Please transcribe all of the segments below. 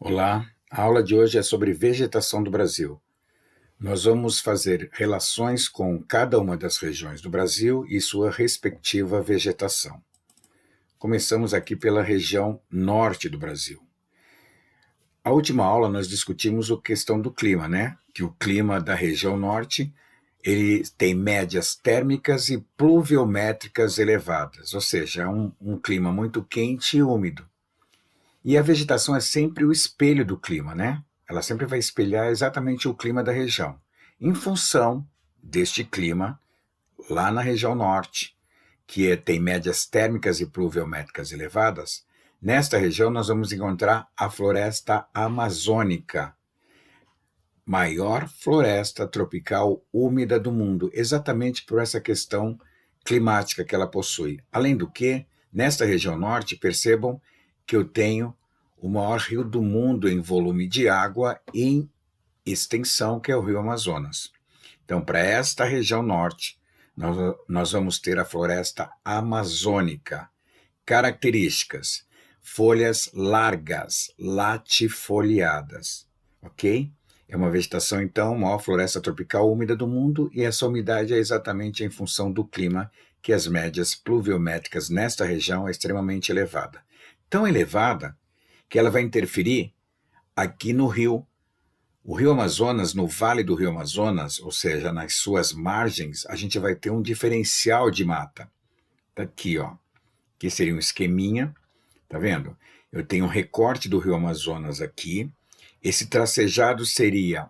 Olá, a aula de hoje é sobre vegetação do Brasil. Nós vamos fazer relações com cada uma das regiões do Brasil e sua respectiva vegetação. Começamos aqui pela região norte do Brasil. A última aula nós discutimos a questão do clima, né? Que o clima da região norte ele tem médias térmicas e pluviométricas elevadas, ou seja, é um clima muito quente e úmido. E a vegetação é sempre o espelho do clima, né? Ela sempre vai espelhar exatamente o clima da região. Em função deste clima, lá na região norte, tem médias térmicas e pluviométricas elevadas, nesta região nós vamos encontrar a floresta amazônica, maior floresta tropical úmida do mundo, exatamente por essa questão climática que ela possui. Além do que, nesta região norte, percebam que eu tenho o maior rio do mundo em volume de água e em extensão, que é o rio Amazonas. Então, para esta região norte, nós vamos ter a floresta amazônica. Características: folhas largas, latifoliadas, ok? É uma vegetação, então, maior floresta tropical úmida do mundo, e essa umidade é exatamente em função do clima, que as médias pluviométricas nesta região é extremamente elevada. Tão elevada que ela vai interferir aqui no rio. O rio Amazonas, no vale do rio Amazonas, ou seja, nas suas margens, a gente vai ter um diferencial de mata. Tá aqui, ó, que seria um esqueminha, tá vendo? Eu tenho um recorte do rio Amazonas aqui. Esse tracejado seria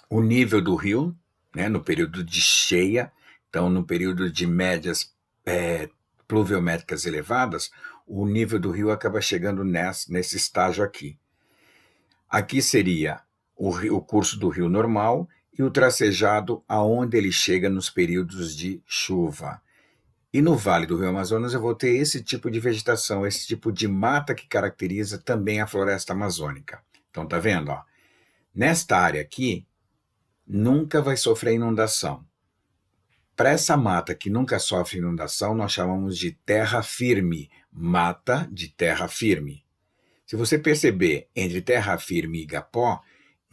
o nível do rio, né, no período de cheia. Então, no período de médias pluviométricas elevadas, o nível do rio acaba chegando nesse estágio aqui. Aqui seria o curso do rio normal e o tracejado aonde ele chega nos períodos de chuva. E no Vale do Rio Amazonas eu vou ter esse tipo de vegetação, esse tipo de mata que caracteriza também a floresta amazônica. Então tá vendo? Ó? Nesta área aqui, nunca vai sofrer inundação. Para essa mata que nunca sofre inundação, nós chamamos de terra firme, mata de terra firme. Se você perceber, entre terra firme e igapó,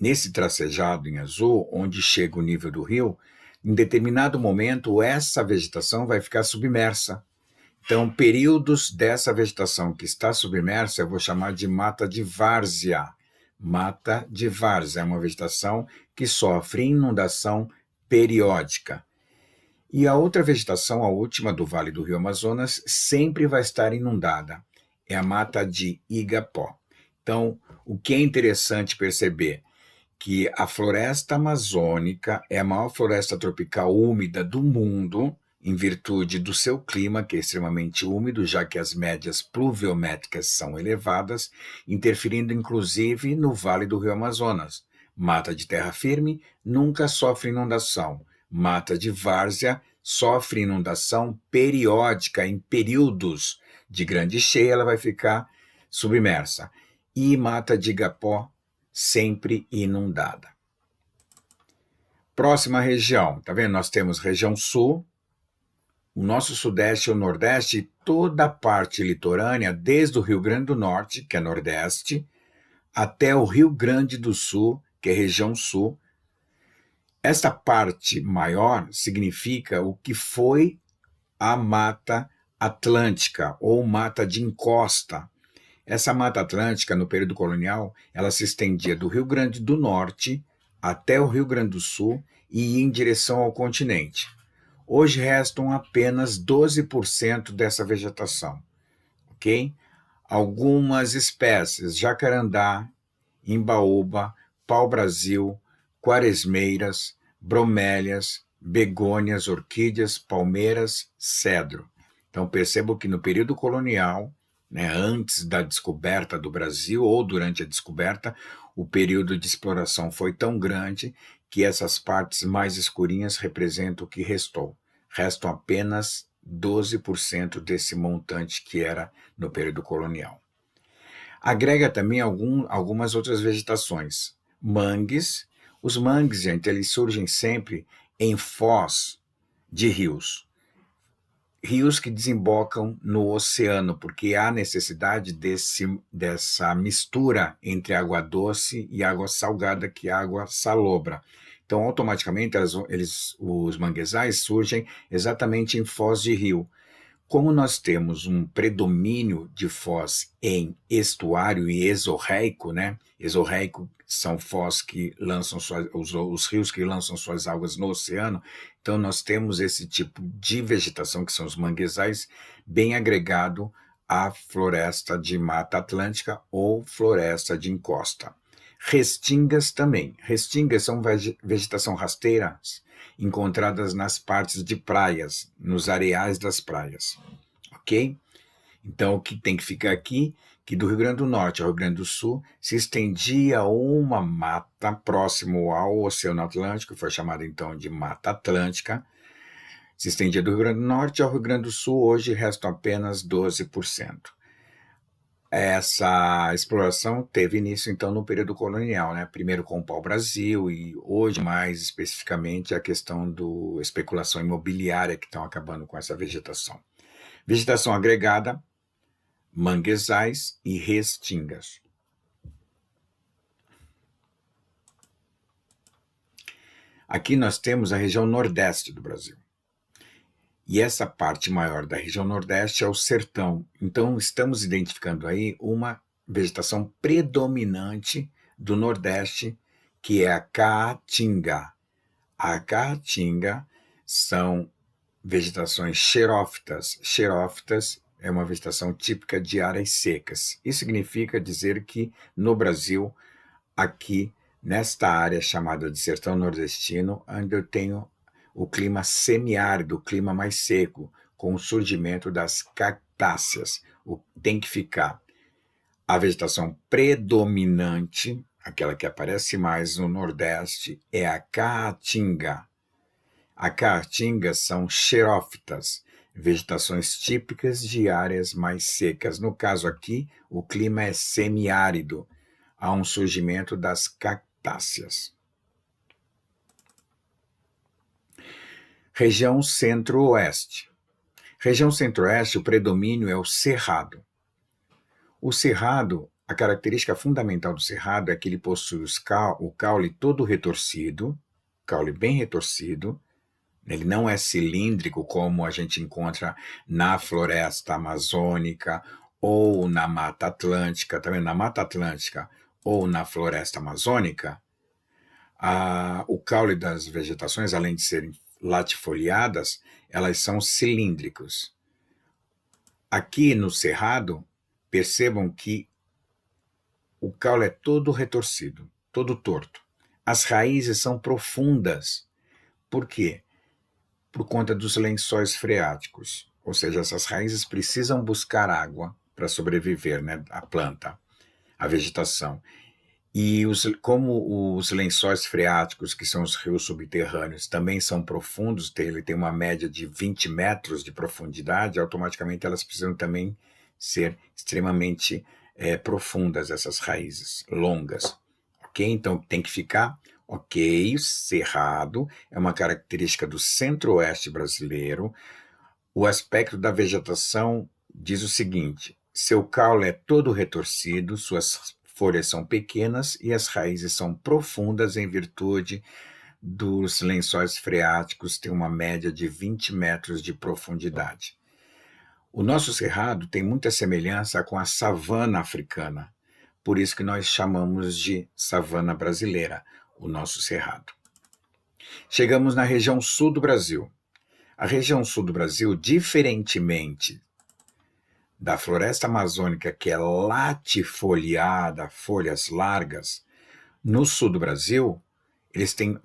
nesse tracejado em azul, onde chega o nível do rio, em determinado momento essa vegetação vai ficar submersa. Então, períodos dessa vegetação que está submersa, eu vou chamar de mata de várzea. Mata de várzea é uma vegetação que sofre inundação periódica. E a outra vegetação, a última do Vale do Rio Amazonas, sempre vai estar inundada. É a mata de igapó. Então, o que é interessante perceber? Que a floresta amazônica é a maior floresta tropical úmida do mundo, em virtude do seu clima, que é extremamente úmido, já que as médias pluviométricas são elevadas, interferindo inclusive no Vale do Rio Amazonas. Mata de terra firme nunca sofre inundação. Mata de várzea sofre inundação periódica, em períodos de grande cheia ela vai ficar submersa. E mata de igapó sempre inundada. Próxima região, tá vendo? Nós temos região sul, o nosso sudeste e o nordeste, toda a parte litorânea, desde o Rio Grande do Norte, que é nordeste, até o Rio Grande do Sul, que é região sul. Esta parte maior significa o que foi a Mata Atlântica, ou Mata de Encosta. Essa Mata Atlântica, no período colonial, ela se estendia do Rio Grande do Norte até o Rio Grande do Sul e ia em direção ao continente. Hoje restam apenas 12% dessa vegetação, ok? Algumas espécies, jacarandá, imbaúba, pau-brasil, quaresmeiras, bromélias, begônias, orquídeas, palmeiras, cedro. Então percebo que no período colonial, né, antes da descoberta do Brasil ou durante a descoberta, o período de exploração foi tão grande que essas partes mais escurinhas representam o que restou. Restam apenas 12% desse montante que era no período colonial. Agrega também algumas outras vegetações. Mangues. Os mangues, gente, eles surgem sempre em foz de rios. rios que desembocam no oceano, porque há necessidade dessa mistura entre água doce e água salgada, que é água salobra. Então, automaticamente, os manguezais surgem exatamente em foz de rio. Como nós temos um predomínio de foz em estuário e exorreico, né? Exorreico são foz que lançam os rios que lançam suas águas no oceano. Então nós temos esse tipo de vegetação, que são os manguezais, bem agregado à floresta de Mata Atlântica ou floresta de encosta. Restingas também. Restingas são vegetação rasteiras encontradas nas partes de praias, nos areais das praias, ok? Então, o que tem que ficar aqui, que do Rio Grande do Norte ao Rio Grande do Sul se estendia uma mata próximo ao Oceano Atlântico, foi chamada então de Mata Atlântica, se estendia do Rio Grande do Norte ao Rio Grande do Sul, hoje restam apenas 12%. Essa exploração teve início, então, no período colonial, né? Primeiro com o pau-brasil e hoje, mais especificamente, a questão da especulação imobiliária que estão acabando com essa vegetação. Vegetação agregada, manguezais e restingas. Aqui nós temos a região nordeste do Brasil. E essa parte maior da região nordeste é o sertão. Então, estamos identificando aí uma vegetação predominante do nordeste, que é a caatinga. A caatinga são vegetações xerófitas. Xerófitas é uma vegetação típica de áreas secas. Isso significa dizer que no Brasil, aqui nesta área chamada de sertão nordestino, onde eu tenho o clima semiárido, o clima mais seco, com o surgimento das cactáceas. Tem que ficar a vegetação predominante, aquela que aparece mais no Nordeste, é a caatinga. A caatinga são xerófitas, vegetações típicas de áreas mais secas. No caso aqui, o clima é semiárido, há um surgimento das cactáceas. Região Centro-Oeste. Região Centro-Oeste, o predomínio é o cerrado. O cerrado, a característica fundamental do cerrado é que ele possui o caule todo retorcido, caule bem retorcido. Ele não é cilíndrico como a gente encontra na floresta amazônica ou na Mata Atlântica, também na Mata Atlântica ou na floresta amazônica. O caule das vegetações, além de serem latifoliadas, elas são cilíndricos. Aqui no cerrado, percebam que o caule é todo retorcido, todo torto. As raízes são profundas. Por quê? Por conta dos lençóis freáticos. Ou seja, essas raízes precisam buscar água para sobreviver, né? A planta, a vegetação. E como os lençóis freáticos, que são os rios subterrâneos, também são profundos, ele tem uma média de 20 metros de profundidade, automaticamente elas precisam também ser extremamente profundas, essas raízes longas. Ok? Então tem que ficar, ok, cerrado, é uma característica do centro-oeste brasileiro. O aspecto da vegetação diz o seguinte: seu caule é todo retorcido, suas folhas são pequenas e as raízes são profundas em virtude dos lençóis freáticos, tem uma média de 20 metros de profundidade. O nosso cerrado tem muita semelhança com a savana africana, por isso que nós chamamos de savana brasileira, o nosso cerrado. Chegamos na região sul do Brasil. A região sul do Brasil, diferentemente da floresta amazônica, que é latifoliada, folhas largas, no sul do Brasil, eles têm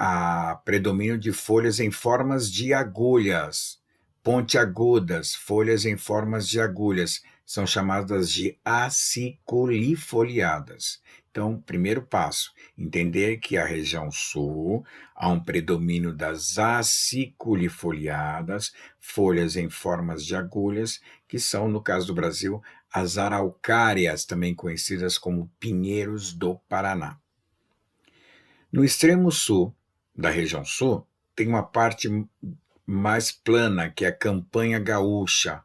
predomínio de folhas em formas de agulhas, pontiagudas, folhas em formas de agulhas, são chamadas de aciculifoliadas. Então, primeiro passo, entender que a região sul há um predomínio das aciculifoliadas, folhas em formas de agulhas, que são, no caso do Brasil, as araucárias, também conhecidas como pinheiros do Paraná. No extremo sul da região sul, tem uma parte mais plana, que é a Campanha Gaúcha,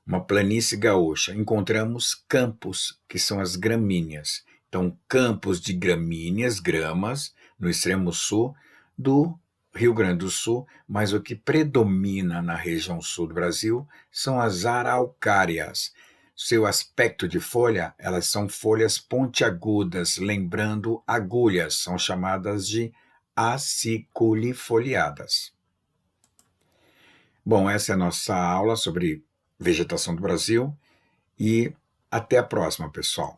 uma planície gaúcha. Encontramos campos, que são as gramíneas. Então, campos de gramíneas, gramas, no extremo sul do Rio Grande do Sul, mas o que predomina na região sul do Brasil são as araucárias. Seu aspecto de folha, elas são folhas pontiagudas, lembrando agulhas, são chamadas de aciculifoliadas. Bom, essa é a nossa aula sobre vegetação do Brasil e até a próxima, pessoal.